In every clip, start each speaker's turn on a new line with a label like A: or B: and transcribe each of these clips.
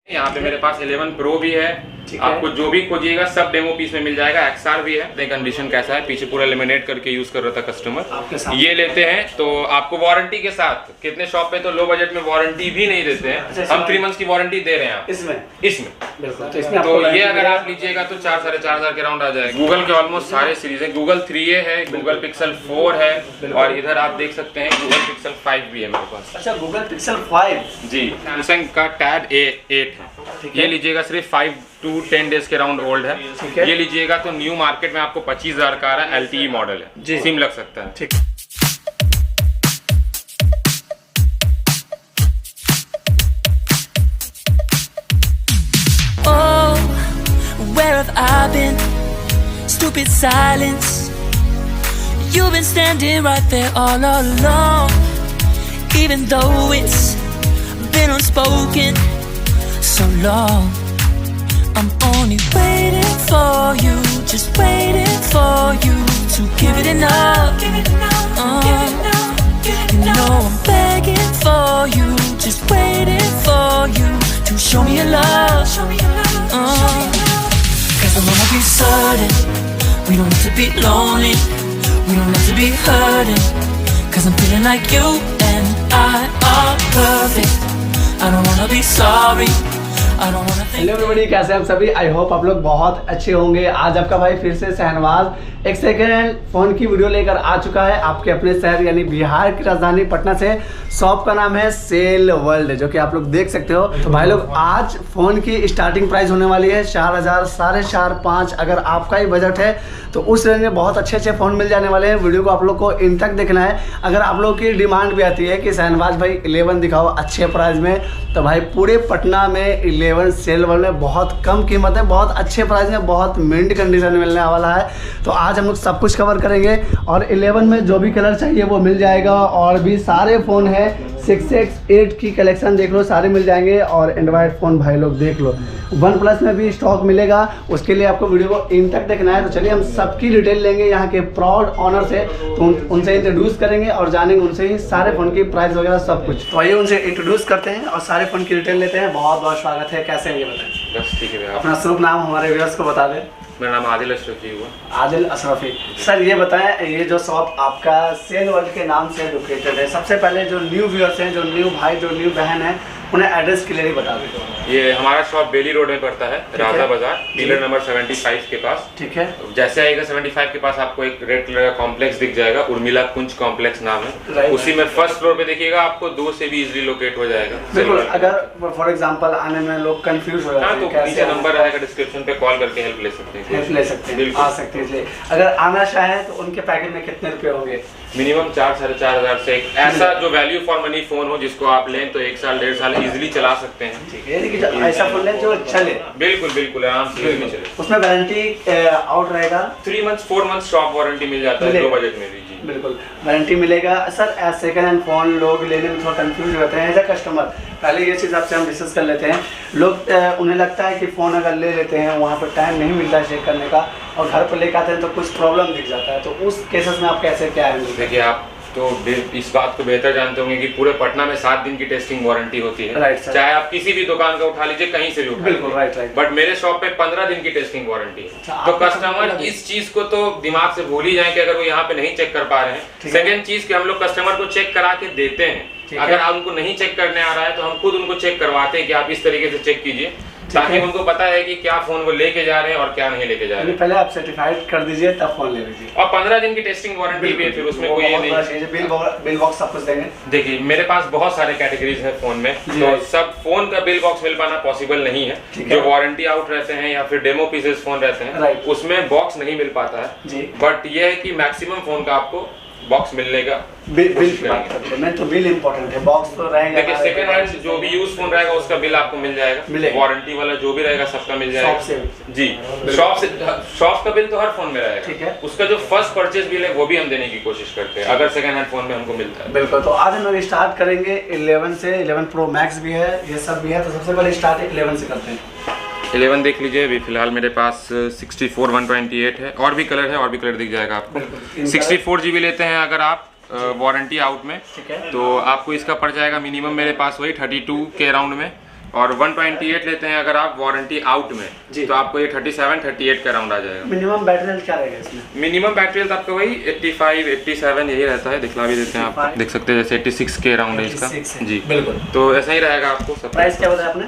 A: यहाँ पे मेरे पास 11 Pro भी है। आपको जो भी खोजिएगा सब डेमो पीस में मिल जाएगा। XR भी है। कंडीशन कैसा है, पीछे पूरा लेमिनेट करके यूज कर रहा था कस्टमर। ये लेते हैं तो आपको वारंटी के साथ, कितने शॉप पे तो लो बजट में वारंटी भी नहीं देते हैं, हम 3 मंथ्स की वारंटी दे रहे हैं आप इसमें
B: बिल्कुल।
A: तो ये अगर आप लीजिएगा तो 4-4.5 के राउंड आ जाएगा। गूगल के ऑलमोस्ट सारे सीरीज है। Google 3a है, Google Pixel 4 है और इधर आप देख सकते हैं Google Pixel 5 भी है मेरे पास।
B: अच्छा, Google Pixel 5
A: जी, सैमसंग का टैब A8 है। ये लीजिएगा सिर्फ 5 to 10 डेज के राउंड ओल्ड है। ये लीजिएगा तो न्यू मार्केट में आपको 25,000 का आ रहा है। LTE मॉडल है, सिम लग सकता है।
B: ठीक।
C: Oh, where have I been? Stupid silence. You've been standing right there all along, even though it's been unspoken so long. I'm only waiting for you, just waiting for you to give it enough. You know I'm begging for you, just waiting for you to show me your love. 'Cause I wanna be certain we don't have to be lonely, we don't have to be hurting. 'Cause I'm feeling like you and I are perfect. I don't wanna be sorry.
B: Hello everybody, कैसे हैं आप सभी? I hope आप लोग बहुत अच्छे होंगे। आज आपका भाई फिर से शहनवाज एक सेकेंड हैंड फ़ोन की वीडियो लेकर आ चुका है आपके अपने शहर यानी बिहार की राजधानी पटना से। शॉप का नाम है सेल वर्ल्ड, जो कि आप लोग देख सकते हो। तो भाई लोग, आज फ़ोन की स्टार्टिंग प्राइस होने वाली है 4,000, 4,500, 5। अगर आपका ही बजट है तो उस रेंज में बहुत अच्छे अच्छे फ़ोन मिल जाने वाले हैं। वीडियो को आप लोग को इन तक देखना है। अगर आप लोग की डिमांड भी आती है कि शहनवाज भाई 11 दिखाओ अच्छे प्राइस में, तो भाई पूरे पटना में 11 सेल वर्ल्ड में बहुत कम कीमत है, बहुत अच्छे प्राइस में, बहुत मिंट कंडीशन में मिलने वाला है। तो आज हम लोग सब कुछ कवर करेंगे और 11 में जो भी कलर चाहिए वो मिल जाएगा। और भी सारे फ़ोन है, 6X 8 की कलेक्शन देख लो, सारे मिल जाएंगे। और एंड्रॉयड फ़ोन भाई लोग देख लो, OnePlus में भी स्टॉक मिलेगा। उसके लिए आपको वीडियो को इन तक देखना है। तो चलिए हम सबकी डिटेल लेंगे यहाँ के प्राउड ऑनर से, तो उनसे इंट्रोड्यूस करेंगे और जानेंगे उनसे ही सारे फ़ोन की प्राइस वगैरह सब कुछ। तो आइए उनसे इंट्रोड्यूस करते हैं और सारे फ़ोन की डिटेल लेते हैं। बहुत बहुत स्वागत है, कैसे हैं ये बताएं?
A: बस ठीक है।
B: अपना शुभ नाम हमारे व्यूअर्स को बता दें।
A: मेरा नाम आदिल अशरफी हुआ।
B: आदिल अशरफी सर, ये बताएं, ये जो शॉप आपका सेल वर्ल्ड के नाम से लोकेटेड है, सबसे पहले जो न्यू व्यूअर्स हैं, जो न्यू भाई, जो न्यू बहन है, उन्हें एड्रेस क्लियरली बता दें।
A: ये हमारा शॉप बेली रोड में पड़ता है, राजा बाजार, पिलर नंबर 75 के पास।
B: ठीक है।
A: जैसे आएगा 75 के पास आपको एक रेड कलर का कॉम्प्लेक्स दिख जाएगा, उर्मिला कुंज कॉम्प्लेक्स नाम है। उसी में फर्स्ट फ्लोर पे देखिएगा, आपको 2 से भी इजीली लोकेट हो जाएगा।
B: बिल्कुल। अगर फॉर एग्जांपल आने में लोग कंफ्यूज हो जाते हैं,
A: तो नीचे नंबर रहेगा डिस्क्रिप्शन पे, कॉल करके हेल्प ले सकते हैं।
B: हेल्प ले सकते हैं, आ सकते हैं। इसलिए अगर आना चाहें तो उनके पैकेज में कितने रुपए होंगे?
A: मिनिमम 4-4.5 से एक ऐसा जो वैल्यू फॉर मनी फोन हो, जिसको आप लें तो 1 साल 1.5 साल इजीली चला सकते हैं।
B: ठीक है, लेकिन ऐसा फोन लें जो चले।
A: बिल्कुल बिल्कुल, आराम से चले।
B: उसमें वारंटी आउट रहेगा,
A: 3 मंथ्स 4 मंथ्स शॉप वारंटी मिल जाता है, लो बजट में भी। जी
B: बिल्कुल, वारंटी मिलेगा। सर, सेकंड हैंड फोन लोग लेने में थोड़ा कंफ्यूज होते हैं एज अ कस्टमर। पहले ये चीज़ आपसे हम डिस्कस कर लेते हैं। लोग उन्हें लगता है कि फ़ोन अगर ले लेते हैं, वहाँ पर टाइम नहीं मिलता है चेक करने का, और घर पर लेकर आते हैं तो कुछ प्रॉब्लम दिख जाता है। तो उस केसेस में आप कैसे क्या है?
A: देखिए, आप तो इस बात को बेहतर जानते होंगे कि पूरे पटना में 7 दिन की टेस्टिंग वारंटी होती है।
B: राइट।
A: चाहे आप किसी भी दुकान का उठा लीजिए, कहीं से भी उठा
B: बिल्कुल। राइट।
A: बट मेरे शॉप पे 15 दिन की टेस्टिंग वारंटी है। तो कस्टमर इस चीज को तो दिमाग से भूल ही जाए कि अगर वो यहाँ पे नहीं चेक कर पा रहे हैं। सेकंड चीज कि हम लोग कस्टमर को चेक करा के देते हैं। अगर उनको नहीं चेक करने आ रहा है तो हम खुद उनको चेक करवाते हैं कि आप इस तरीके से चेक कीजिए, ताकि उनको पता है कि क्या फोन वो लेके जा रहे हैं और क्या नहीं लेके जा रहे हैं।
B: पहले आप सर्टिफाइड कर दीजिए, तब फोन ले लीजिए।
A: और 15 दिन की टेस्टिंग वारंटी भी है, फिर उसमें कोई ये नहीं।
B: बिल बॉक्स सब कुछ देंगे।
A: देखिए, मेरे पास बहुत सारे कैटेगरीज है फोन में, तो सब फोन का बिल बॉक्स मिल पाना पॉसिबल नहीं है। जो वारंटी आउट रहते हैं या फिर डेमो पीसेस फोन रहते हैं, उसमें बॉक्स नहीं मिल पाता है। बट ये है कि मैक्सिमम फोन का आपको बॉक्स मिलने का
B: बिल की बात करते हैं। मैं तो बिल इंपॉर्टेंट है, बॉक्स तो रहेगा।
A: देखिए, सेकंड हैंड जो भी यूज फोन रहेगा उसका बिल आपको मिल जाएगा, वारंटी वाला जो भी रहेगा सबका मिल जाएगा।
B: शॉप से
A: जी, शॉप का बिल तो हर फोन में रहेगा।
B: ठीक है।
A: उसका जो फर्स्ट परचेज बिल है वो भी हम देने की कोशिश करते हैं, अगर सेकंड हैंड फोन में हमको मिलता है।
B: बिल्कुल। तो आज हम लोग स्टार्ट करेंगे 11 से। 11 Pro Max भी है, ये सब भी है। तो सबसे पहले स्टार्ट 11 से करते हैं।
A: 11 देख लीजिए। अभी फिलहाल मेरे पास 64 128 है, और भी कलर है, और भी कलर दिख जाएगा आपको। 64 GB लेते हैं अगर आप वारंटी आउट में, तो आपको इसका पड़ जाएगा मिनिमम मेरे पास वही 32 के अराउंड में। और 128 लेते हैं अगर आप वारंटी आउट में तो आपको ये 37-38 का राउंड आ जाएगा।
B: मिनिमम बैटरी हेल्थ क्या रहेगा इसमें? मिनिमम
A: बैटरी हेल्थ आपका वही 85-87 यही रहता है, दिखला भी देते हैं आप देख सकते हैं, जैसे 86 के राउंड है इसका जी बिल्कुल। तो ऐसा ही रहेगा आपको। सब
B: प्राइस क्या बताया आपने?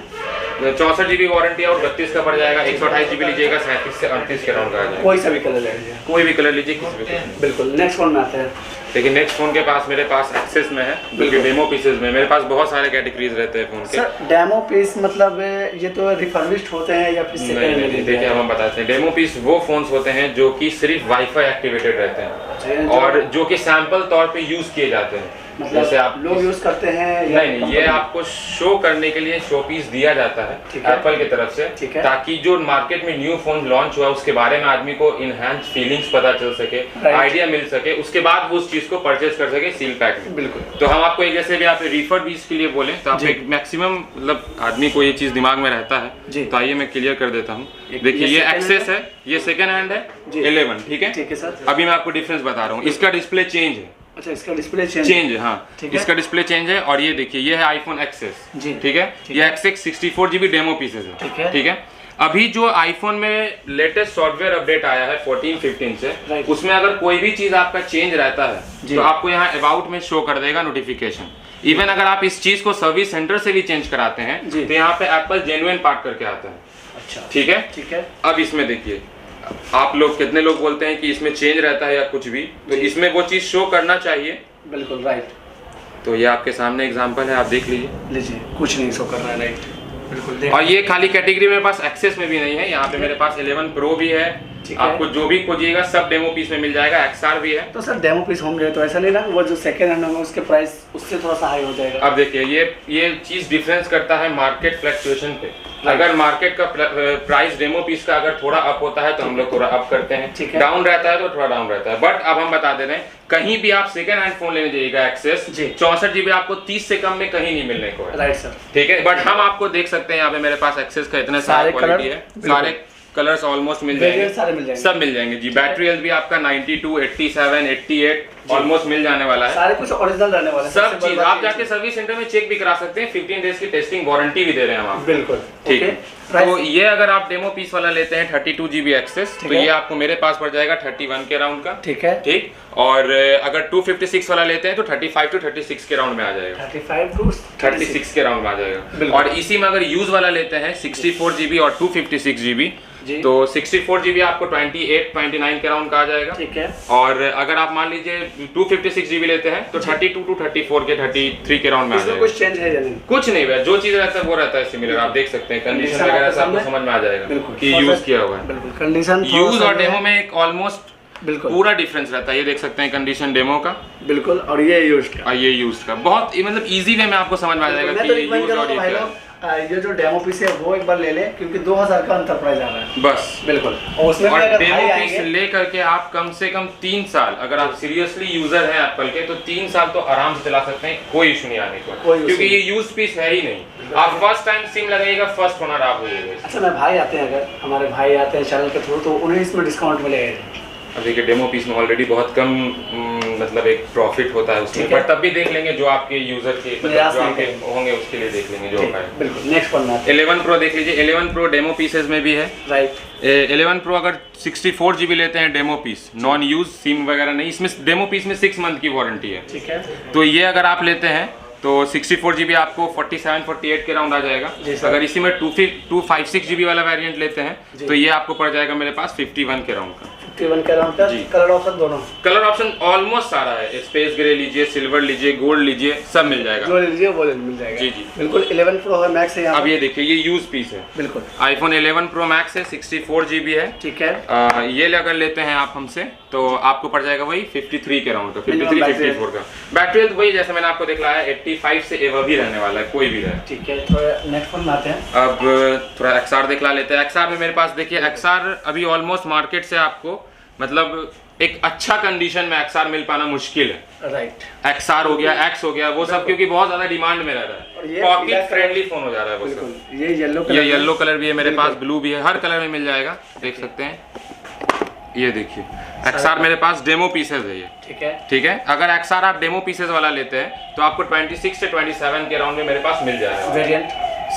A: 64 GB वारंटी और 32 का पड़ जाएगा। 128 GB लीजिएगा 37 से 38 के राउंड का आ जाएगा।
B: कोई सा भी कलर ले लीजिए,
A: कोई भी कलर लीजिए किसी भी कलर।
B: बिल्कुल। नेक्स्ट फोन में आते हैं।
A: लेकिन नेक्स्ट फोन के पास मेरे पास एक्सेस में है, क्योंकि डेमो पीसेस में मेरे पास बहुत सारे कैटेगरीज रहते हैं फोन के।
B: सर डेमो पीस मतलब ये तो रिफर्बिश्ड होते हैं या फिर सेकंड?
A: नहीं, देखिए हम बताते हैं, डेमो पीस वो फोन्स होते हैं जो कि सिर्फ वाईफाई एक्टिवेटेड रहते हैं और जो कि सैंपल तौर पे यूज किए जाते हैं।
B: मतलब
A: जैसे आप
B: लोग यूज करते हैं या
A: नहीं, ये आपको शो करने के लिए शो पीस दिया जाता है एप्पल की तरफ से, ताकि जो मार्केट में न्यू फोन लॉन्च हुआ उसके बारे में आदमी को इनहैंस फीलिंग्स पता चल सके, आइडिया मिल सके, उसके बाद वो उस चीज को परचेज कर सके सील पैक में। बिल्कुल। तो हम आपको एक जैसे भी आप रिफर पीस के लिए बोले तो आप एक मैक्सिमम मतलब आदमी को ये चीज दिमाग में रहता है, तो आइए मैं क्लियर कर देता हूँ। देखिए ये एक्सेस है, ये सेकेंड हैंड है 11, ठीक है सर। अभी मैं आपको डिफरेंस बता रहा हूँ, इसका डिस्प्ले चेंज है।
B: अच्छा, इसका डिस्प्ले चेंज
A: है, हाँ इसका डिस्प्ले चेंज है। और ये देखिए ये है आईफोन एक्सेस, ठीक है, ये एक्सेस 64 GB डेमो पीसेस है, ठीक है। अभी जो आईफोन में लेटेस्ट सॉफ्टवेयर अपडेट आया है 14-15 से, उसमें अगर कोई भी चीज आपका चेंज रहता है तो आपको यहाँ अबाउट में शो कर देगा नोटिफिकेशन। इवन अगर आप इस चीज को सर्विस सेंटर से भी चेंज कराते हैं तो यहाँ पे एप्पल जेन्युइन पार्ट करके आता है। अच्छा, ठीक है। अब इसमें देखिए, आप लोग कितने लोग बोलते हैं कि इसमें चेंज रहता है या कुछ भी, तो इसमें वो चीज शो करना चाहिए।
B: बिल्कुल राइट।
A: तो ये आपके सामने एग्जांपल है, आप देख लीजिए,
B: कुछ नहीं शो कर रहा है, राइट बिल्कुल।
A: और ये खाली कैटेगरी मेरे पास एक्सेस में भी नहीं है, यहाँ पे मेरे पास 11 Pro भी है। आपको जो भी खोजिएगा सब डेमो पीस में मिल जाएगा, XR भी है।
B: तो सर डेमो पीस होंगे तो ऐसा नहीं ना वो जो सेकंड हैंड होंगे उसके प्राइस उससे थोड़ा सा हाई हो जाएगा?
A: अब देखिए ये चीज डिफरेंस करता है मार्केट फ्लक्चुएशन पे। अगर मार्केट का प्राइस डेमो पीस का अगर थोड़ा अप होता है तो हम लोग थोड़ा अप करते हैं, डाउन रहता है तो थोड़ा डाउन रहता है। बट अब हम बता दे रहे हैं, कहीं भी आप सेकंड हैंड फोन लेने जाइएगा एक्सेस 64 GB आपको 30 से कम में कहीं नहीं मिलने को है, राइट सर, ठीक है। बट हम आपको देख सकते हैं यहाँ पे मेरे पास एक्सेस का इतने सारे क्वालिटी है, सारे कलर्स ऑलमोस्ट मिल जाएंगे, सब मिल जाएंगे जी। बैटरी हेल्थ भी आपका 92, 87, 88 ऑलमोस्ट मिल जाने वाला है, सारे कुछ ओरिजिनल रहने वाला है, सब चीज। आप जाके सर्विस सेंटर में चेक भी करा सकते हैं, 15 डेज की टेस्टिंग वारंटी भी दे रहे हैं हम आपको। बिल्कुल, ठीक है। तो ये अगर आप डेमो पीस वाला लेते हैं 32 GB एक्सेस, तो ये आपको मेरे पास पड़ जाएगा 31 के राउंड का, ठीक है, ठीक। और अगर 256 वाला लेते हैं तो 35 to 36 के राउंड में आ जाएगा, 35 to 36 के राउंड में आ जाएगा। और इसी में अगर यूज वाला लेते हैं 64 GB और 256 GB, तो 64 GB आपको 28-29 के राउंड का आ जाएगा, ठीक है। और अगर आप मान लीजिए 256 GB लेते हैं तो 32 to 34 के 33 के राउंड में आ जाएगा। कुछ चेंज है या नहीं? कुछ नहीं है, जो चीज रहता है वो रहता है सिमिलर। आप देख सकते हैं कंडीशन वगैरह सब आपको समझ में आ जाएगा कि यूज किया हुआ है। बिल्कुल, कंडीशन यूज और डेमो में एक ऑलमोस्ट बिल्कुल पूरा डिफरेंस रहता है। ये देख सकते हैं कंडीशन डेमो का, बिल्कुल, और ये यूज का बहुत मतलब इजी वे में आपको समझ में आ जाएगा कि ये यूज और
B: ये जो डेमो पीस है वो एक बार ले लें, क्योंकि 2000 का अंतर प्राइस आ रहा है बस, बिल्कुल। और उसमें
A: और डेमो पीस ले करके आप कम से कम 3 साल, अगर आप सीरियसली यूजर हैं एप्पल के, तो 3 साल तो आराम से चला सकते हैं, कोई इशू नहीं आने को, क्योंकि ये यूज पीस है ही नहीं। आप फर्स्ट टाइम सिम लगाइएगा, फर्स्ट ओनर आप होइएगा।
B: अच्छा, मैं भाई आते हैं, अगर हमारे भाई आते हैं चैनल के थ्रू, तो उन्हें इसमें डिस्काउंट मिलेगा?
A: अब देखिए डेमो पीस में ऑलरेडी बहुत कम मतलब एक प्रॉफिट होता है उसमें, पर तब भी देख लेंगे जो आपके यूजर के मतलब जो आपके होंगे उसके लिए देख लेंगे जो होगा।
B: बिल्कुल। नेक्स्ट वन
A: 11 Pro देख लीजिए, 11 Pro डेमो पीसेस में भी है, राइट। 11 Pro अगर 64 GB लेते हैं demo piece, non use SIM वगैरह नहीं, इसमें डेमो पीस में 6 मंथ की वारंटी है, ठीक है। तो ये अगर आप लेते हैं तो 64 GB आपको 47-48 के राउंड आ जाएगा। अगर इसी में 256 GB वाला वेरिएंट लेते हैं तो ये आपको पड़ जाएगा मेरे पास 51 के राउंड का।
B: 51 के राउंड का। कलर ऑप्शन दोनों,
A: कलर ऑप्शन ऑलमोस्ट सारा है, स्पेस ग्रे लीजिए, सिल्वर लीजिए, गोल्ड लीजिए, सब मिल जाएगा,
B: जो लीजिए वो मिल जाएगा।
A: जी जी
B: बिल्कुल। 11 Pro है, मैक्स है।
A: अब ये देखिए ये यूज पीस है, बिल्कुल। आईफोन 11 Pro मैक्स है, 64 GB है, ठीक है। ये अगर लेते हैं आप हमसे तो आपको पड़ जाएगा वही 53 के राउंड का, 53-54 का। बैटरी हेल्थ वही जैसे मैंने आपको दिखलाया 85 से एवर भी रहने वाला है, कोई भी रहे, ठीक है।
B: थोड़ा नेक्स्ट फोन में आते हैं।
A: अब थोड़ा XR दिखला लेते हैं। XR में मेरे पास देखिए XR अभी ऑलमोस्ट मार्केट से आपको मतलब एक अच्छा कंडीशन में XR मिल पाना मुश्किल है, राइट। XR हो गया, X हो गया, वो सब क्योंकि बहुत ज्यादा डिमांड में रह रहा है, पॉकेट फ्रेंडली फोन हो जा रहा है वो सब। ये येलो कलर भी है मेरे पास, ब्लू भी है, हर कलर में मिल जाएगा, देख सकते हैं। ये देखिए XR मेरे पास डेमो पीसेस है ये, ठीक है, ठीक है। अगर XR आप डेमो पीसेस वाला लेते हैं तो आपको 26 से 27 के राउंड में मेरे पास मिल जाएगा। वेरिएंट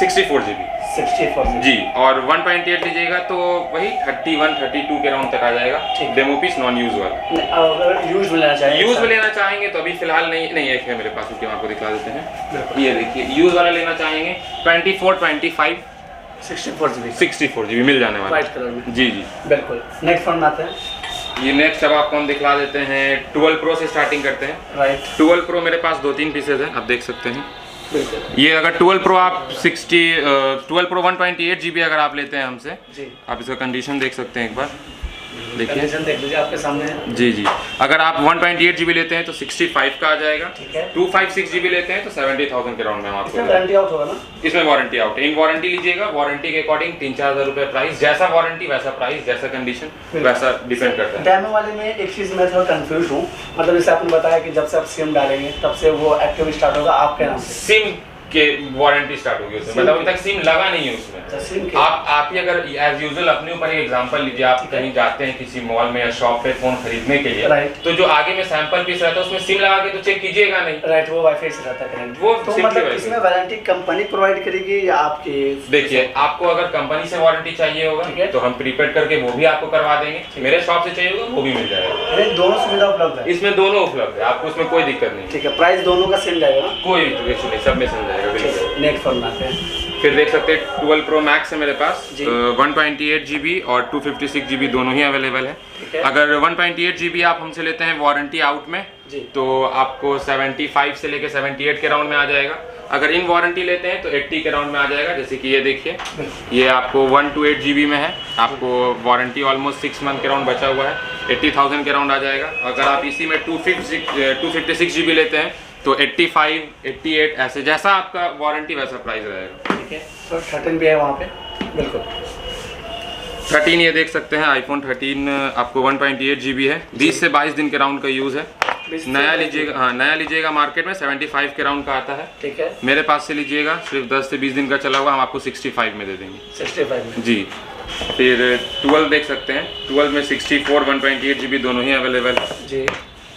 A: 64 GB
B: 64
A: जी। और 128 लीजिएगा तो वही 31 32 के राउंड तक आ जाएगा। डेमो पीस नॉन यूज वाला।
B: अगर यूज में लेना चाहेंगे,
A: यूज में लेना चाहेंगे तो अभी फिलहाल नहीं एक है मेरे पास, उसके आपको दिखा देते हैं। ये देखिए यूज वाला लेना चाहेंगे 24 25 64 GB मिल जाने वाला
B: व्हाइट कलर में।
A: जी जी
B: बिल्कुल। नेक्स्ट फोन आते हैं।
A: ये नेक्स्ट अब आपको हम दिखला देते हैं 12 प्रो से स्टार्टिंग करते हैं।
B: राइट।
A: 12 प्रो मेरे पास 2-3 पीसेज हैं, आप देख सकते हैं।
B: बिल्कुल।
A: ये अगर 12 प्रो आप 12 प्रो 128 GB अगर आप लेते हैं हमसे
B: जी,
A: आप इसका कंडीशन देख सकते हैं एक बार, देखिए
B: कंडीशन देख लीजिए आपके सामने है।
A: जी जी। अगर आप 128 GB लेते हैं तो 65 का आ जाएगा।
B: ठीक है।
A: 256 GB लेते हैं तो 70,000 के राउंड में हम आपको
B: इसमें वारंटी आउट होगा ना?
A: इसमें वारंटी आउट है। इन वारंटी लीजिएगा, वारंटी के अकॉर्डिंग 3-4 हज़ार रुपए प्राइस, जैसा वारंटी वैसा प्राइस, जैसा कंडीशन वैसा डिपेंड करता है।
B: डेमो वाले में एक चीज़ मैं थोड़ा कंफ्यूज हूँ, मतलब जैसे आपने बताया कि जब से आप सिम डालेंगे तब से वो एक्टिव स्टार्ट होगा आपके नाम से।
A: सिम के वारंटी स्टार्ट होगी उसमें, मतलब अभी तक सिम लगा नहीं है उसमें। आप ही अगर एज यूजुअल अपने ऊपर एक एग्जांपल लीजिए, आप कहीं जाते हैं किसी मॉल में या शॉप पे फोन खरीदने के लिए, तो जो आगे में सैंपल पीस रहता है उसमें सिम लगा के तो चेक कीजिएगा नहीं।
B: राइट, वो वाईफाई से रहता है कनेक्ट।
A: वो
B: तो मतलब इसमें वारंटी कंपनी प्रोवाइड करेगी या आपकी?
A: देखिए, आपको अगर कंपनी से वारंटी चाहिए होगा तो हम प्रीपेड करके वो भी आपको करवा देंगे, मेरे शॉप से चाहिए होगा वो भी मिल जाएगा।
B: दोनों सुविधा उपलब्ध है
A: इसमें, दोनों उपलब्ध है, आपको उसमें कोई दिक्कत नहीं।
B: ठीक है, प्राइस दोनों का सेम जाएगा ना?
A: कोई इशू नहीं, सब में सेम जाएगा। बिल्कुल।
B: नेक्स्ट फोन आते हैं।
A: फिर देख सकते हैं 12 प्रो मैक्स है मेरे पास, 128 GB और 256 GB दोनों ही अवेलेबल है। अगर 128 GB आप हमसे लेते हैं वारंटी आउट में तो आपको 75 से लेके 78 के राउंड में आ जाएगा। अगर इन वारंटी लेते हैं तो 80 के राउंड में आ जाएगा। जैसे कि ये देखिए, ये आपको 128 GB में है, आपको वारंटी ऑलमोस्ट 6 मंथ के राउंड बचा हुआ है, 80,000 के राउंड आ जाएगा। अगर आप इसी में 256 GB लेते हैं तो 85, 88 ऐसे, जैसा आपका वारंटी वैसा प्राइस रहेगा।
B: ठीक है। तो 13 भी है वहाँ पे। बिल्कुल।
A: 13 ये देख सकते हैं, आईफोन 13 आपको 128 GB है, 20 से 22 दिन के राउंड का यूज़ है। नया लीजिएगा, हाँ नया लीजिएगा मार्केट में 75 के राउंड का आता है। ठीक है। मेरे पास से लीजिएगा सिर्फ 10 से 20 दिन का चला हुआ, हम आपको 65 में दे देंगे। 65 में जी। फिर 12 देख सकते हैं, 12 में 64 128 GB दोनों ही अवेलेबल है जी।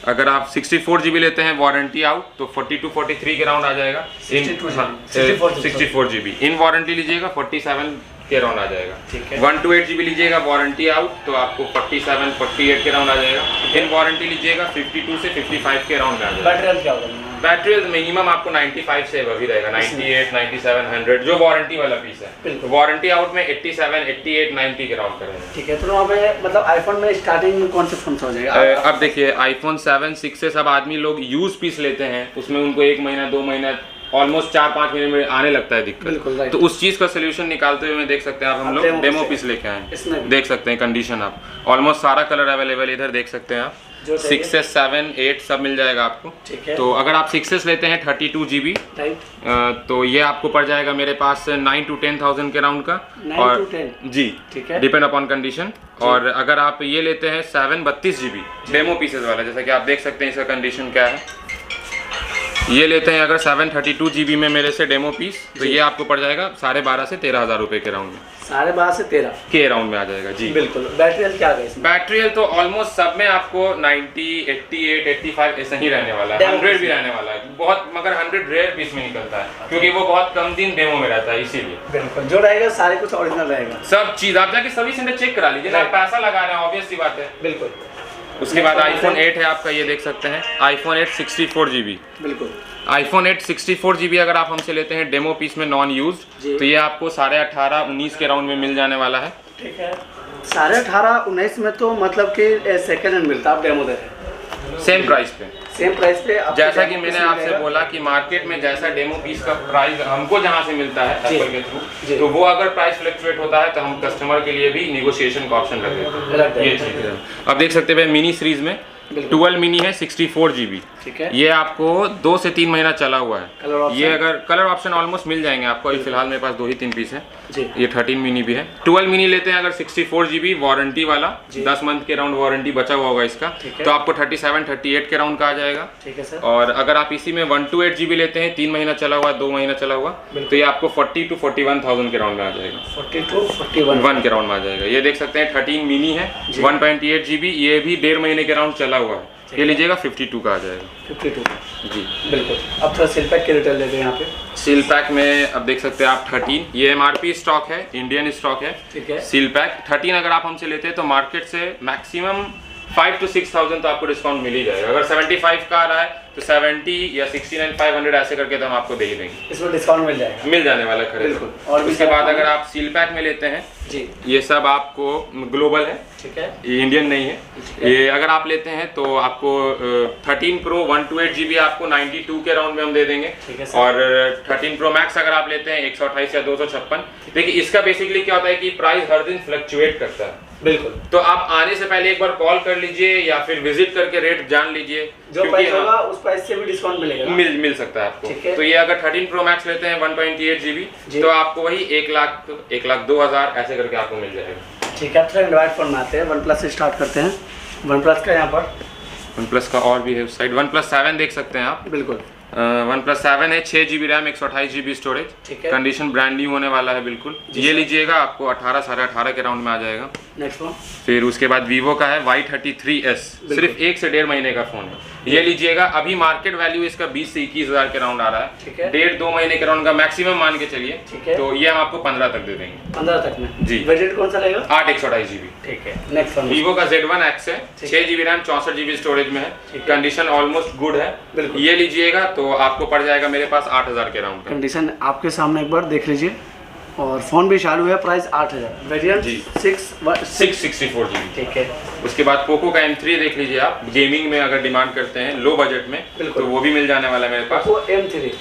A: अगर आप 64 GB लेते हैं वारंटी आउट तो 42 43 के राउंड आ जाएगा। 64 GB इन वारंटी लीजिएगा 47 के राउंड आ जाएगा। ठीक है। 128 GB लीजिएगा वारंटी आउट तो आपको 47 48 के राउंड आ जाएगा। इन वारंटी लीजिएगा 52 से 55 के राउंड में आ जाएगा। बैटरी क्या होगा? बैटरी मिनिमम आपको 95 से अभी रहेगा, 98 97 100 जो वारंटी वाला पीस है। वारंटी आउट में 87 88 90 के राउंड करेंगे। ठीक है। तो वहाँ पे मतलब आईफोन में स्टार्टिंग कौन से फोन हो जाएगा? अब देखिए, आईफोन 7 6 से सब आदमी लोग यूज पीस लेते हैं, उसमें उनको 1 महीना 2 महीना ऑलमोस्ट 4-5 महीने में आने लगता है दिक्कत। तो उस चीज का सोल्यूशन निकालते हुए देख सकते हैं आप, हम लोग डेमो पीस लेके आए। देख सकते हैं कंडीशन, आप ऑलमोस्ट सारा कलर अवेलेबल इधर देख सकते हैं आप। 6s 7 8 सब मिल जाएगा आपको। ठीक है। तो अगर आप 6s लेते हैं 32 GB तो ये आपको पड़ जाएगा मेरे पास 9 to 10,000 के राउंड का। 9 to 10 जी। ठीक है। Depend upon condition. और अगर आप ये लेते हैं 7 32 GB डेमो पीसेस वाला, जैसा कि आप देख सकते हैं इसका कंडीशन क्या है, ये लेते हैं अगर 732 GB में मेरे से डेमो पीस तो ये आपको पड़ जाएगा 12,500 से 13,000 रुपए के राउंड में। 12,500 से 13 के राउंड में आ जाएगा जी। बिल्कुल। बैटरी हेल्थ क्या है इसमें? बैटरी हेल्थ तो ऑलमोस्ट सब में आपको 90 88 85 ऐसा ही रहने वाला है, 100 भी रहने वाला है बहुत, मगर 100 रेयर पीस में निकलता है क्योंकि वो बहुत कम दिन डेमो में रहता है, इसीलिए। बिल्कुल। जो रहेगा सारे कुछ ओरिजिनल रहेगा, सब चीज आप जाके सभी सेंटर चेक करा लीजिए, आप पैसा लगा रहे हैं ऑब्वियस सी बात है। बिल्कुल। उसके बाद आईफोन 8 है आपका, ये देख सकते हैं आईफोन 8 64 GB। बिल्कुल। आईफोन 8 64 GB अगर आप हमसे लेते हैं डेमो पीस में नॉन यूज तो ये आपको 18.5 19 के राउंड में मिल जाने वाला है। ठीक है। 18.5 19 में तो मतलब कि सेकंड हैंड मिलता है, आप डेमो दे रहे हैं सेम प्राइस पे। सेम प्राइस पे जैसा कि मैंने आपसे बोला कि मार्केट में जैसा डेमो पीस का प्राइस हमको जहाँ से मिलता है एप्पल के थ्रू, तो वो अगर प्राइस फ्लक्चुएट होता है तो हम कस्टमर के लिए भी नेगोशिएशन का ऑप्शन रख देते हैं। ये चीज है। अब देख सकते हैं मिनी सीरीज में 12 मिनी है 64 GB। ठीक है। ये आपको 2 से 3 महीना चला हुआ है। ये अगर कलर ऑप्शन ऑलमोस्ट मिल जाएंगे आपको, अभी फिलहाल मेरे पास 2 ही 3 पीस है जी। ये 13 मिनी भी है। 12 मिनी लेते हैं अगर 64 GB वारंटी वाला, 10 मंथ के राउंड वारंटी बचा हुआ होगा इसका, तो आपको 37 38 के राउंड का आ जाएगा। ठीक है सर। और अगर आप इसी में 128 GB लेते हैं, 3 महीना चला हुआ 2 महीना चला हुआ, तो ये आपको 40 to 41,000 के राउंड में आ जाएगा। 40 to 41 के राउंड में आ जाएगा। ये देख सकते हैं 13 मिनी है 128 GB, ये भी 1.5 महीने के राउंड चला हुआ है, ये लीजिएगा 52 का आ जाएगा।
B: 52
A: जी
B: बिल्कुल। अब थोड़ा सील पैक की डिटेल लेते हैं यहाँ पे।
A: सील पैक में अब देख सकते हैं आप 13, ये MRP स्टॉक है, इंडियन स्टॉक है।
B: ठीक है।
A: सील पैक 13 अगर आप हमसे लेते हैं तो मार्केट से मैक्सिमम 5 to 6,000 तो आपको डिस्काउंट मिल ही जाएगा। अगर 75 का आ रहा है तो 70 या 69,500 ऐसे करके तो हम आपको दे ही देंगे।
B: इसमें डिस्काउंट मिल जाएगा,
A: मिल जाने वाला खरीद।
B: बिल्कुल। और
A: उसके बाद अगर आप सील पैक में लेते हैं
B: जी,
A: ये सब आपको ग्लोबल है,
B: ठीक है,
A: ये इंडियन नहीं है। ये अगर आप लेते हैं तो आपको 13 Pro 128 GB आपको 92 के राउंड में हम दे देंगे।
B: ठीक है सर।
A: और 13 Pro Max अगर आप लेते हैं 128 या 256। देखिए इसका बेसिकली क्या होता है कि प्राइस हर दिन फ्लक्चुएट करता है,
B: बिल्कुल।
A: तो आप आने से पहले एक बार कॉल कर लीजिए या फिर विजिट करके रेट जान लीजिए,
B: जो प्राइस होगा उस प्राइस से भी डिस्काउंट मिलेगा,
A: मिल सकता है आपको।
B: ठीक है।
A: तो ये अगर 13 Pro Max लेते हैं 128 GB तो आपको वही 1,02,000 ऐसे करके आपको मिल जाएगा।
B: ठीक है। थोड़ा एंड्रॉइड फोन में आते हैं, वन प्लस से स्टार्ट करते हैं। वन प्लस का यहाँ पर
A: वन प्लस का और भी है उस साइड। OnePlus 7 देख सकते हैं आप।
B: बिल्कुल।
A: OnePlus 7 है, 6 GB रैम 128 GB स्टोरेज।
B: ठीक है।
A: कंडीशन ब्रांड न्यू होने वाला है बिल्कुल। ये लीजिएगा आपको 18 साढ़े 18 के राउंड में आ जाएगा।
B: नेक्स्ट फोन
A: फिर उसके बाद Vivo का है Y33s, सिर्फ 1 से 1.5 महीने का फोन है। ये लीजिएगा, अभी मार्केट वैल्यू इसका 20 से 21 हज़ार के राउंड आ रहा है।
B: ठीक है।
A: 1.5-2 महीने के राउंड का मैक्सिमम मान के चलिए।
B: ठीक है।
A: तो ये हम आपको 15 तक दे देंगे।
B: 15 तक में
A: जी।
B: वेरिएंट कौन सा रहेगा?
A: 8 128 GB।
B: ठीक है। नेक्स्ट फोन
A: Vivo का Z1X है, 6 GB रैम 64 GB स्टोरेज में है। कंडीशन ऑलमोस्ट गुड है।
B: बिल्कुल।
A: ये लीजिएगा तो आपको पड़ जाएगा मेरे पास 8,000 के राउंड का।
B: कंडीशन आपके सामने एक बार देख लीजिए, और फोन भी चालू है, प्राइस 8,000, वेरिएंट
A: जी।
B: 664
A: GB।
B: ठीक है।
A: उसके बाद पोको का M3 देख लीजिए आप, गेमिंग में अगर डिमांड करते हैं लो बजट में तो वो भी मिल जाने वाला है मेरे पास।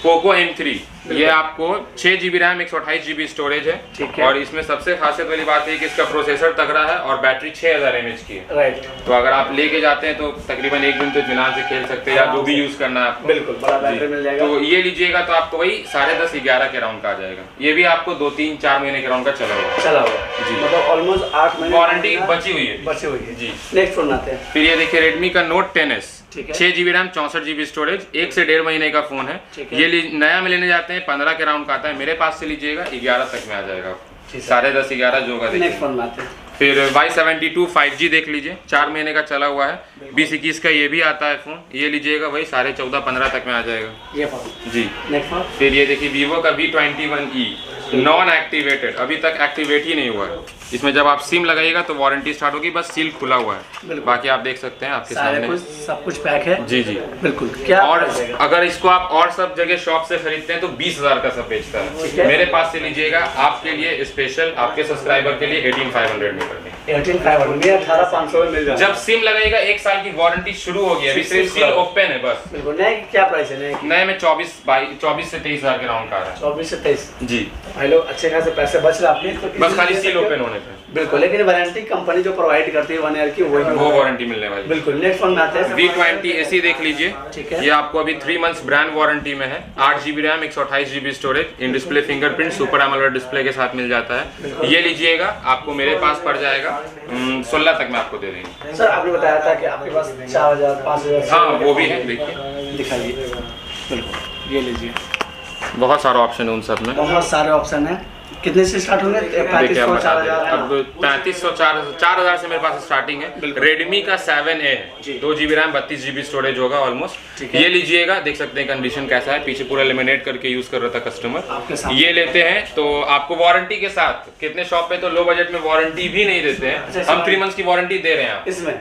A: पोको M3 ये आपको 6 GB रैम 128 GB स्टोरेज है।
B: ठीक है।
A: और इसमें सबसे खासियत वाली बात है कि इसका प्रोसेसर तगड़ा है और बैटरी 6000 mAh की है।
B: राइट।
A: तो अगर आप लेके जाते हैं तो तकरीबन एक दिन तो इत्मीनान से खेल सकते हैं, या जो भी यूज करना है आपको।
B: बिल्कुल, बड़ा बैटरी मिल जाएगा।
A: तो ये लीजिएगा तो आपको वही 10.5-11 के राउंड का आ जाएगा। ये भी आपको 2-3-4 महीने के राउंड का चला हुआ
B: जी, मतलब ऑलमोस्ट 8 महीने
A: वारंटी बची हुई है
B: जी। नेक्स्ट फोन आते हैं।
A: फिर ये देखिए Redmi का Note 10s,
B: ठीक है।
A: 6 GB रैम 64 GB स्टोरेज, 1 से 1.5 महीने का फोन है। ये नया में लेने जाते हैं 15 के राउंड का आता है, मेरे पास से लीजिएगा 11 तक में आ जाएगा, 10.5-11 जो का।
B: नेक्स्ट फोन आते हैं।
A: फिर Y72 5G देख लीजिए, 4 महीने का चला हुआ है, 20-21 का ये भी आता है फोन। ये लीजिएगा वही 14.5-15 तक में आ जाएगा
B: ये फोन
A: जी।
B: Next phone.
A: फिर ये देखिए Vivo का V21e, नॉन एक्टिवेटेड, अभी तक एक्टिवेट ही नहीं हुआ है। इसमें जब आप सिम लगाइएगा तो वारंटी स्टार्ट होगी, बस सील खुला हुआ है, बाकी आप देख सकते हैं आपके सामने
B: सब कुछ पैक है।
A: जी जी
B: बिल्कुल। क्या
A: और अगर इसको आप और सब जगह शॉप से खरीदते हैं तो 20,000 का सब बेचता है, मेरे पास से लीजिएगा आपके लिए स्पेशल, आपके सब्सक्राइबर के लिए 18,500 में कर देंगे।
B: 18,500 18,500 में मिल जाएगा।
A: जब सिम लगेगा 1 साल की वारंटी शुरू होगी, अभी सिर्फ सील ओपन है बस।
B: बिल्कुल। नए क्या प्राइस है?
A: नए में 24 से 23,000 के राउंड का आ रहा है।
B: 24 से 23
A: जी।
B: भाई लोग अच्छे खासे पैसे बच रहे आपने, तो
A: बस खाली सील ओपन होने पे।
B: बिल्कुल। लेकिन वारंटी कंपनी जो प्रोवाइड करती है 1 ईयर की,
A: वो वारंटी मिलने वाली।
B: बिल्कुल। नेक्स्ट फोन में आते हैं।
A: V20 AC देख लीजिए,
B: ठीक है।
A: ये आपको अभी 3 मंथ्स ब्रांड वारंटी में है, 8 GB RAM 128 GB storage, in display fingerprint super AMOLED display के साथ मिल जाता है। ये लीजिएगा, आपको मेरे पास पड़ जाएगा 16 तक में आपको दे देंगे।
B: सर आपने बताया था कि आपके पास 4,000 5,000।
A: हाँ वो भी है, देखिए
B: दिखाइए। बिल्कुल। ये लीजिए,
A: बहुत सारा ऑप्शन है उन सब में,
B: बहुत सारे ऑप्शन है। कितने से स्टार्ट होंगे?
A: देखिए
B: 3500
A: अब 3500 4,000 से मेरे पास स्टार्टिंग है। Redmi का 7A है, 2 GB रैम 32 GB स्टोरेज होगा ऑलमोस्ट। ये लीजिएगा, देख सकते हैं कंडीशन कैसा है, पीछे पूरा लेमिनेट करके यूज कर रहा था कस्टमर। ये लेते हैं तो आपको वारंटी के साथ, कितने शॉप पे तो लो बजट में वारंटी भी नहीं देते हैं, हम 3 मंथ्स की वारंटी दे रहे हैं
B: इसमें।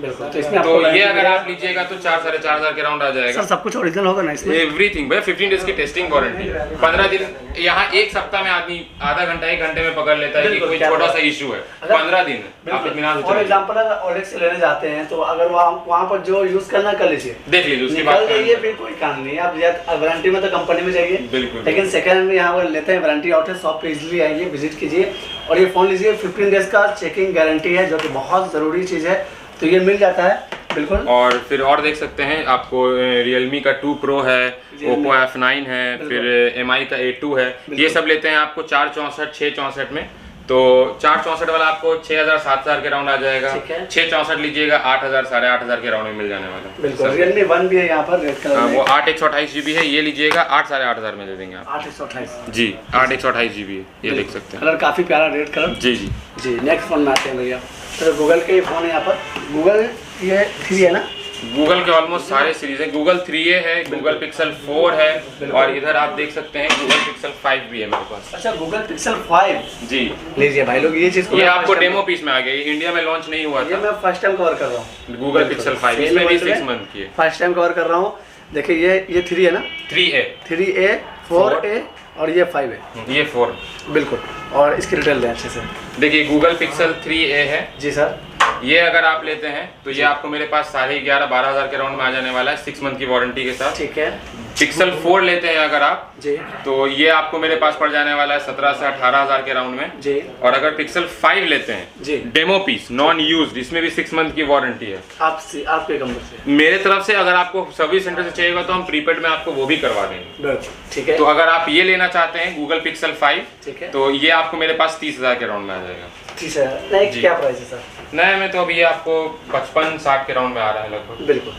A: बिल्कुल।
B: तो
A: ये अगर आप लीजिएगा तो 4-4,500 के राउंड आ जाएगा।
B: सर सब कुछ ओरिजिनल होगा ना इसमें?
A: एवरीथिंग भैया, 15 डेज की टेस्टिंग वारंटी, 15 दिन, यहाँ 1 सप्ताह में आदमी आधा घंटा 1 घंटे में पकड़ लेता है कि कोई छोटा सा इशू है, 15 दिन आप इत्मीनान से।
B: फॉर एग्जांपल अगर OLX से लेने जाते हैं तो अगर वहाँ पर जो यूज करना कर लीजिए,
A: देख लीजिए, उसके
B: निकल
A: बाद
B: जाइए, फिर कोई काम नहीं। आप वारंटी में तो कंपनी में जाइए,
A: बिल्कुल।
B: लेकिन सेकंड हैंड में यहाँ पर लेते हैं, वारंटी आउट है, शॉप पे इजीली आइए, विजिट कीजिए और ये फोन लीजिए। 15 डेज का चेकिंग गारंटी है, जो कि बहुत जरूरी चीज है, तो ये मिल जाता है। बिल्कुल।
A: और फिर और देख सकते हैं आपको Realme का 2 Pro है, Oppo F9 है, फिर MI का A2 है, ये सब लेते हैं आपको 464 664 में। तो 464 वाला आपको 6,000 7,000 के राउंड आ जाएगा, 664 लीजिएगा 8,000 8,500 के राउंड में मिल जाने वाला है।
B: बिल्कुल। Realme 1 भी है यहाँ पर रेड कलर में,
A: वो 8 128 GB है, ये लीजिएगा 8 8,500 में दे देंगे आप।
B: 8 128
A: जी, 8 128 GB है, ये देख सकते हैं,
B: कलर काफी प्यारा रेड कलर।
A: जी जी
B: जी। नेक्स्ट फोन में आते हैं भैया, तो गूगल के फोन है यहाँ पर, गूगल ये 3 है ना?
A: गूगल के ऑलमोस्ट सारे सीरीज हैं। गूगल 3a है, गूगल पिक्सल 4 है और इधर आप देख सकते हैं गूगल पिक्सल 5 भी है मेरे पास।
B: अच्छा, गूगल पिक्सल 5
A: जी
B: लीजिए भाई लोग, ये चीज को
A: ये आपको डेमो पीस में आ गया, ये इंडिया में लॉन्च नहीं हुआ
B: ये
A: था।
B: मैं फर्स्ट टाइम कवर कर रहा हूँ
A: गूगल पिक्सल 5 इसमें भी 6 मंथ की है,
B: फर्स्ट टाइम कवर कर रहा हूँ। देखिए ये 3 है ना,
A: 3a
B: 3a 4a और ये 5 है,
A: ये 4।
B: बिल्कुल। और इसकी डिटेल दें अच्छे से।
A: देखिए गूगल पिक्सल 3a है
B: जी सर।
A: ये अगर आप लेते हैं तो ये आपको मेरे पास 11,500-12 हज़ार के राउंड में आ जाने वाला है 6 मंथ की वारंटी के साथ।
B: ठीक है।
A: पिक्सल 4 लेते हैं अगर आप
B: जी
A: तो ये आपको मेरे पास पड़ जाने वाला है 17 से 18 हज़ार के राउंड में
B: जी।
A: और अगर पिक्सल 5 लेते हैं
B: जी
A: डेमो पीस नॉन यूज्ड, इसमें भी 6 मंथ की वारंटी है।
B: आपके कंपनी से
A: मेरे तरफ से अगर आपको सर्विस सेंटर से चाहिएगा तो हम प्रीपेड में आपको वो भी करवा देंगे।
B: ठीक है।
A: तो अगर आप ये लेना चाहते हैं गूगल पिक्सल 5
B: ठीक है,
A: तो ये आपको मेरे पास 30 हज़ार के राउंड में आ जाएगा।
B: ठीक है। नहीं
A: जी।
B: क्या प्राइस है सर?
A: नए में तो अभी ये आपको 55-60 के राउंड में आ रहा है लगभग।
B: बिल्कुल।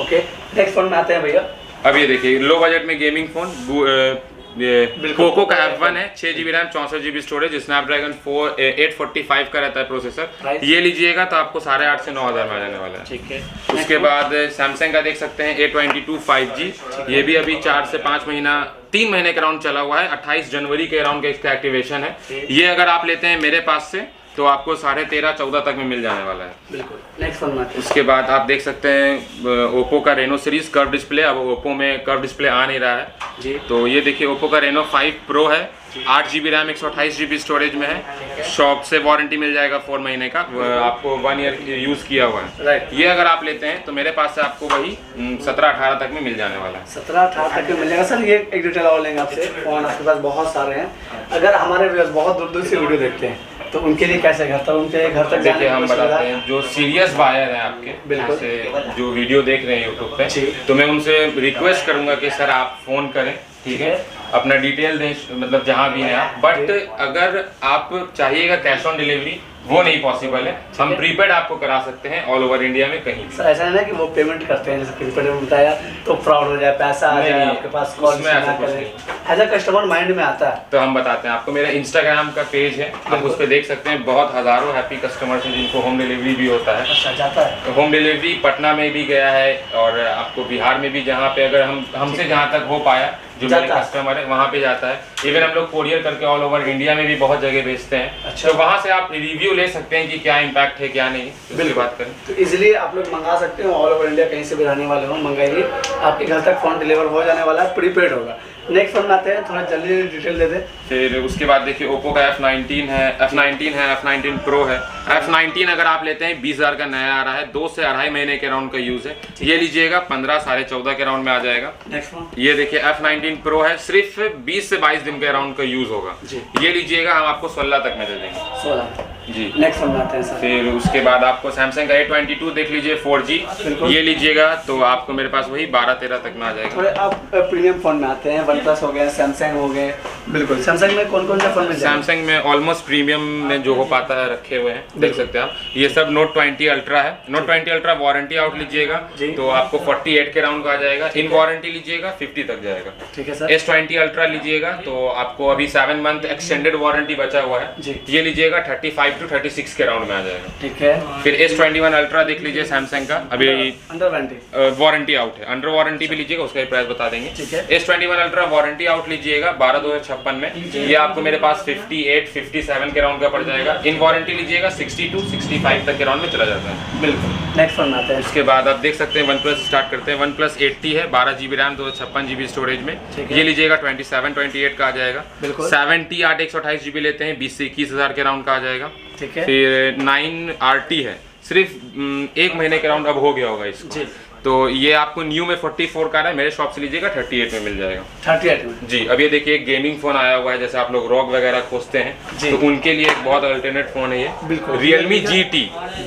B: ओके, नेक्स्ट फोन में आते हैं भैया।
A: अब ये देखिए लो बजट में गेमिंग फोन ये पोको का F1 है, 6GB RAM 64GB storage, Snapdragon 845 का रहता है प्रोसेसर। ये लीजिएगा तो आपको 8,500 से 9,000 में आ जाने वाला है।
B: ठीक है।
A: उसके बाद सैमसंग का देख सकते हैं A22 5G, ये भी अभी 4 से 5 महीना 3 महीने के राउंड चला हुआ है, 28 जनवरी के राउंड का इसका एक्टिवेशन है। ये अगर आप लेते हैं मेरे पास से तो आपको 13.5-14 तक में मिल जाने वाला है।
B: बिल्कुल। नेक्स्ट फोन में आते हैं।
A: उसके बाद आप देख सकते हैं ओप्पो का रेनो सीरीज कर्व डिस्प्ले, अब ओप्पो में कर्व डिस्प्ले आ नहीं रहा है
B: जी।
A: तो ये देखिए ओप्पो का रेनो 5 प्रो है, 8GB रैम 128GB स्टोरेज में है। शॉप से वारंटी मिल जाएगा 4 महीने का, आपको 1 ईयर यूज किया हुआ है।
B: राइट।
A: ये अगर आप लेते हैं तो मेरे पास से आपको वही 17-18 तक में मिल जाने वाला है।
B: 17-18 तक में मिल जाएगा सर। ये एक डिटेल और लेंगे आपसे, फोन आपके पास बहुत सारे हैं। अगर हमारे व्यूअर्स बहुत दूर दूर से वीडियो देखते हैं तो उनके लिए कैसे उनके घर तक
A: देखिए हम बताते हैं, जो सीरियस बायर हैं आपके
B: बिल्कुल
A: जैसे जो वीडियो देख रहे हैं यूट्यूब पे, तो मैं उनसे रिक्वेस्ट करूंगा कि सर आप फोन करें, ठीक है, अपना डिटेल दें, मतलब जहाँ भी हैं आप। बट अगर आप चाहिएगा कैश ऑन डिलीवरी वो नहीं पॉसिबल है, हम प्रीपेड आपको करा सकते हैं ऑल ओवर इंडिया में कहीं भी।
B: सर ऐसा है ना कि वो पेमेंट करते हैं, जैसे प्रीपेड में बताया तो फ्रॉड हो जाए, पैसा आ जाए आपके पास, कॉल
A: उसमें ऐसा कुछ नहीं,
B: एज अ कस्टमर माइंड में आता है।
A: तो हम बताते हैं आपको, मेरा इंस्टाग्राम का पेज है, आप उस पर देख सकते हैं, बहुत हजारों हैप्पी कस्टमर्स हैं जिनको होम डिलीवरी भी होता है।
B: अच्छा, जाता है
A: होम डिलीवरी पटना में भी गया है और आपको बिहार में भी, जहाँ पे अगर हमसे जहाँ तक हो पाया जो मेरे कस्टमर है वहाँ पे जाता है। इवन हम लोग कोरियर करके ऑल ओवर इंडिया में भी बहुत जगह भेजते हैं।
B: अच्छा।
A: तो वहाँ से आप रिव्यू ले सकते हैं कि क्या इम्पैक्ट है क्या नहीं, उसकी बात करें
B: तो इजीली आप लोग मंगा सकते हो, ऑल ओवर इंडिया कहीं से भी रहने वाले हो मंगाइए, आपके घर तक फोन डिलीवर हो जाने वाला है, प्रीपेड होगा। नेक्स्ट फोन में आते हैं, थोड़ा जल्दी डिटेल दे दें।
A: फिर उसके बाद देखिए ओप्पो का F19 है, F19 प्रो है। F19 अगर आप लेते हैं 20,000 का नया आ रहा है, 2 से 2.5 महीने के राउंड का यूज है, ये लीजिएगा 15-14.5 के राउंड में आ जाएगा।
B: नेक्स्ट फोन
A: ये देखिए F19 प्रो है, सिर्फ 20 से 22 दिन के राउंड का यूज होगा, ये लीजिएगा, हम आपको 16 तक में दे देंगे।
B: 16
A: जी।
B: नेक्स्ट फोन में आते हैं सर।
A: फिर उसके बाद आपको सैमसंग का A22 देख लीजिए 4G, ये लीजिएगा तो आपको मेरे पास वही 12-13 तक में आ जाएगा।
B: थोड़े आप प्रीमियम फोन में आते हैं, वन प्लस हो गए, सैमसंग हो गए। बिल्कुल, सैमसंग में कौन कौन सा फोन मिल जाएगा?
A: सैमसंग में ऑलमोस्ट प्रीमियम में जो हो पाता है रखे हुए हैं, देख सकते हैं आप। ये सब Note 20 अल्ट्रा है, Note 20 अल्ट्रा वारंटी आउट लीजिएगा तो आपको 48 के राउंड का आ जाएगा, इन वारंटी लीजिएगा 50 तक जाएगा।
B: ठीक है सर।
A: S20 अल्ट्रा लीजिएगा तो आपको अभी 7 मंथ एक्सटेंडेड वारंटी बचा हुआ है, ये लीजिएगा 35 से 36 के राउंड में आ जाएगा।
B: ठीक है।
A: फिर S21 अल्ट्रा देख लीजिए सैमसंग का, अभी
B: अंडर
A: वारंटी आउट है, अंडर वारंटी भी लीजिएगा, उसका प्राइस बता देंगे।
B: ठीक है।
A: S21 अल्ट्रा वारंटी आउट लीजिएगा 12/2056 में, ये आपको मेरे पास 58-57 के राउंड का पड़ जाएगा। इन वारंटी लीजिएगा 62-65 तक के राउंड में चला जाता है।
B: बिल्कुल। नेक्स्ट फोन आते हैं।
A: उसके बाद आप देख सकते हैं OnePlus स्टार्ट करते हैं। OnePlus 80 है, 12GB रैम 256GB स्टोरेज में, ये लीजिएगा 27-28 का आ जाएगा। 70 8 128GB लेते हैं 20 से 21 हज़ार के राउंड का आ जाएगा।
B: ठीक है।
A: फिर 9RT है, सिर्फ 1 महीने के राउंड अब हो गया होगा इसको, तो ये आपको न्यू में 44 का है, मेरे शॉप से लीजिएगा 38 में मिल जाएगा।
B: 38 में
A: जी। अब ये देखिए एक गेमिंग फोन आया हुआ है, जैसे आप लोग रॉक वगैरह खोजते हैं तो उनके लिए एक बहुत अल्टरनेट फोन है ये, Realme GT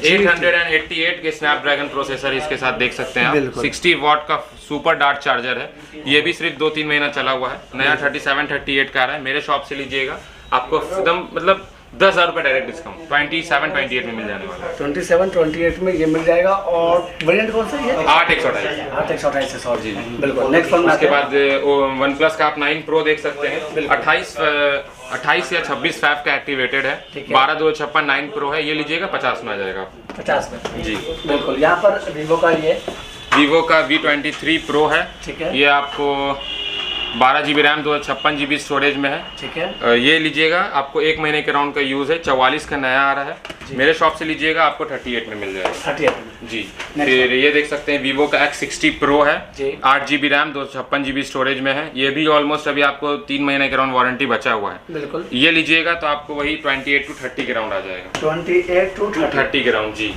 A: 888 के स्नैपड्रैगन प्रोसेसर इसके साथ देख सकते हैं आप, 60 वाट का सुपर डार्ट चार्जर है, ये भी सिर्फ 2-3 महीना चला हुआ है, नया 37-38 का आ रहा है, मेरे शॉप से लीजिएगा आपको एकदम मतलब 10,000 रुपये डायरेक्ट डिस्काउंट 27-28 में मिल जाने वाला है।
B: 27-28 में ये मिल जाएगा। और वेरिएंट कौन सा है?
A: 8
B: से सॉरी। बिल्कुल। नेक्स्ट फोन
A: उसके बाद OnePlus का आप 9 Pro देख सकते हैं, 28 या 26 फैब का एक्टिवेटेड है, 12/2056 9 Pro है, ये लीजिएगा 50 में आ जाएगा।
B: 50 में
A: जी।
B: बिल्कुल। यहाँ पर वीवो का ये
A: वीवो का V23 Pro है।
B: ठीक है।
A: ये आपको 12 GB रैम 256 GB स्टोरेज में है।
B: ठीक है।
A: ये लीजिएगा, आपको 1 महीने के राउंड का यूज़ है, 44 का नया आ रहा है। मेरे शॉप से लीजिएगा आपको 38 में मिल जाएगा।
B: 38 में
A: जी। फिर ये देख सकते हैं वीवो का X60 Pro है, 8 GB रैम 256 GB स्टोरेज में है। ये भी ऑलमोस्ट अभी आपको 3 महीने के राउंड वारंटी बचा हुआ है।
B: बिल्कुल।
A: ये लीजिएगा तो आपको वही 28 to 30 के राउंड आ जाएगा।
B: 28 to
A: 30 के राउंड जी।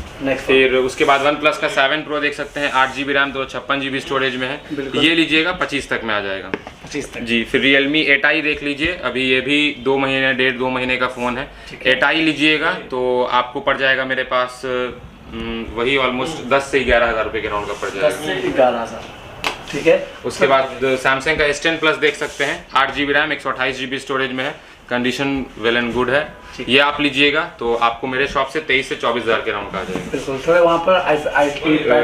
A: फिर उसके बाद OnePlus का 7 Pro देख सकते हैं, 8 GB रैम 256 GB स्टोरेज में है। ये लीजिएगा 25 तक में आ जाएगा।
B: 25 तक
A: जी। फिर Realme 8i देख लीजिए, अभी ये भी 2 महीने 1.5-2 महीने का फ़ोन है। 8i लीजिएगा तो आपको पड़ जाएगा मेरे पास वही ऑलमोस्ट 10 से 11 हज़ार रुपये के राउंड का पड़ जाएगा।
B: 10 से 11 हज़ार। ठीक है।
A: उसके बाद सैमसंग का S10 Plus देख सकते हैं, 8 GB रैम 128 GB स्टोरेज में है, कंडीशन वेल एंड गुड है। ये आप लीजिएगा तो आपको मेरे शॉप से 23 से 24 हज़ार के राउंड का आ जाएगा।
B: बिल्कुल। थोड़े वहाँ पर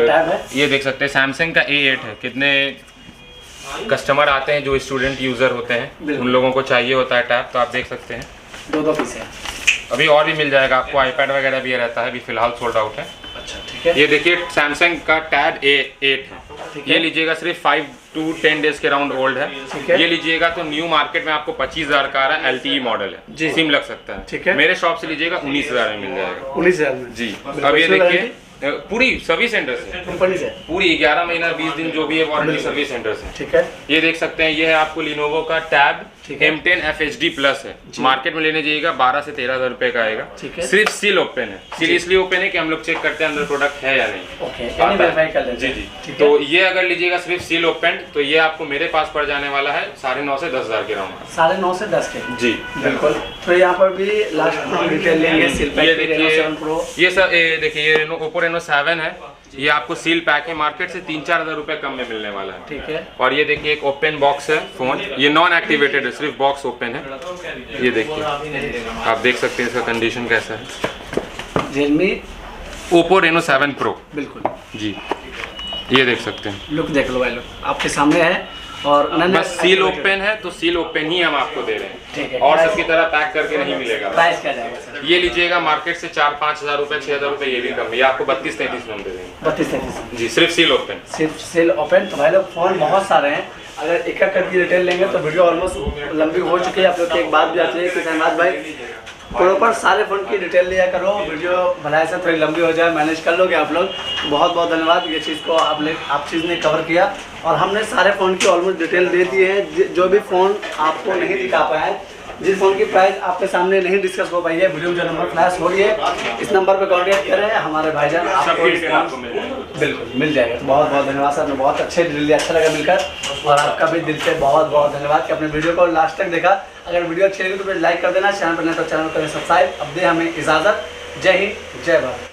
B: टैब है, ये
A: देख सकते हैं सैमसंग का A8 है। कितने कस्टमर आते हैं जो स्टूडेंट यूज़र होते हैं, उन लोगों को चाहिए होता है टैब, तो आप देख सकते हैं
B: 2 पीस है।
A: अभी और भी मिल जाएगा आपको, आईपैड वगैरह भी रहता है, अभी फिलहाल सोल्ड आउट है।
B: अच्छा। ठीक है।
A: ये देखिए सैमसंग का टैब A8 है। ये लीजिएगा सिर्फ 5 to 10 डेज के राउंड ओल्ड है। ये लीजिएगा तो न्यू मार्केट में आपको 25,000 का आ रहा है, LTE मॉडल है, सिम लग सकता है।
B: ठीक है।
A: मेरे शॉप से लीजिएगा 19,000 में मिल जाएगा।
B: 19,000 में
A: जी। अब ये देखिए पूरी सर्विस सेंटर से,
B: कंपनी से
A: पूरी 11 महीना 20 दिन जो भी है वारंटी सर्विस सेंटर से।
B: ठीक है।
A: ये देख सकते हैं, ये है आपको लिनोवो का टैब M10 FHD Plus है। मार्केट में लेने जाइएगा 12 से 13 हज़ार रुपए का आएगा। सिर्फ सील ओपन है। सील इसलिए ओपन है कि हम लोग चेक करते हैं अंदर प्रोडक्ट है या नहीं। जी जी। तो ये अगर लीजिएगा सिर्फ सील ओपन, तो ये आपको मेरे पास पड़ जाने वाला है 9.5 से 10 हज़ार के राउंड।
B: 9.5 से 10 के।
A: जी
B: बिल्कुल। तो यहाँ पर भी लास्ट में डिटेल लेंगे।
A: ये देखिए, ये सब देखिए, ये ओप्पो रेनो 7 है। ये आपको सील पैक है, मार्केट से 3-4 हज़ार रुपए कम में मिलने वाला है।
B: ठीक है।
A: और ये देखिए एक ओपन बॉक्स है फोन, ये नॉन एक्टिवेटेड है, सिर्फ बॉक्स ओपन है। ये देखिए, आप देख सकते हैं इसका कंडीशन कैसा है।
B: Realme
A: Oppo Reno 7 Pro।
B: बिल्कुल
A: जी। ये देख सकते हैं,
B: लुक देख लो भाई, लोग आपके सामने है। और
A: बस सील ओपन है तो सील ओपन ही हम आपको दे रहे हैं।
B: ठीक है।
A: और सबकी तरह पैक करके नहीं मिलेगा।
B: प्राइस क्या जाएगा सर?
A: ये लीजिएगा मार्केट से 4-5 हज़ार रुपए, 6 हज़ार रुपए, ये भी कम है। ये आपको 32-33 में दे देंगे।
B: 32-33
A: जी, सिर्फ सील ओपन।
B: सिर्फ सेल ओपन। तो भाई लोग फ़ोन बहुत सारे हैं, अगर एक करके डिटेल लेंगे तो वीडियो ऑलमोस्ट लंबी हो चुकी है। आप लोग की एक बात भी आती है कि शहनाज भाई प्रॉपर सारे फ़ोन की डिटेल लिया करो, वीडियो भलाई से थोड़ी लंबी हो जाए, मैनेज कर लोगे आप लोग। बहुत बहुत धन्यवाद, ये चीज़ को आप चीज़ ने कवर किया और हमने सारे फ़ोन की ऑलमोस्ट डिटेल दे दी है। जो भी फ़ोन आपको नहीं दिखा पाए, जिस फ़ोन की प्राइस आपके सामने नहीं डिस्कस हो पाई है, वीडियो में जो नंबर फ्लैश हो रही है, इस नंबर पर कॉन्टैक्ट करें, हमारे भाईजान आपको बिल्कुल मिल जाएगा। तो बहुत बहुत धन्यवाद सर, बहुत अच्छे डिटेल दिए, अच्छा लगा मिलकर। और आपका भी दिल से बहुत बहुत धन्यवाद कि अपने वीडियो को लास्ट तक देखा। अगर वीडियो अच्छी लगी तो प्लीज़ लाइक कर देना, चैनल पर नहीं तो चैनल को सब्सक्राइब। अब दे हमें इजाज़त। जय हिंद, जय भारत।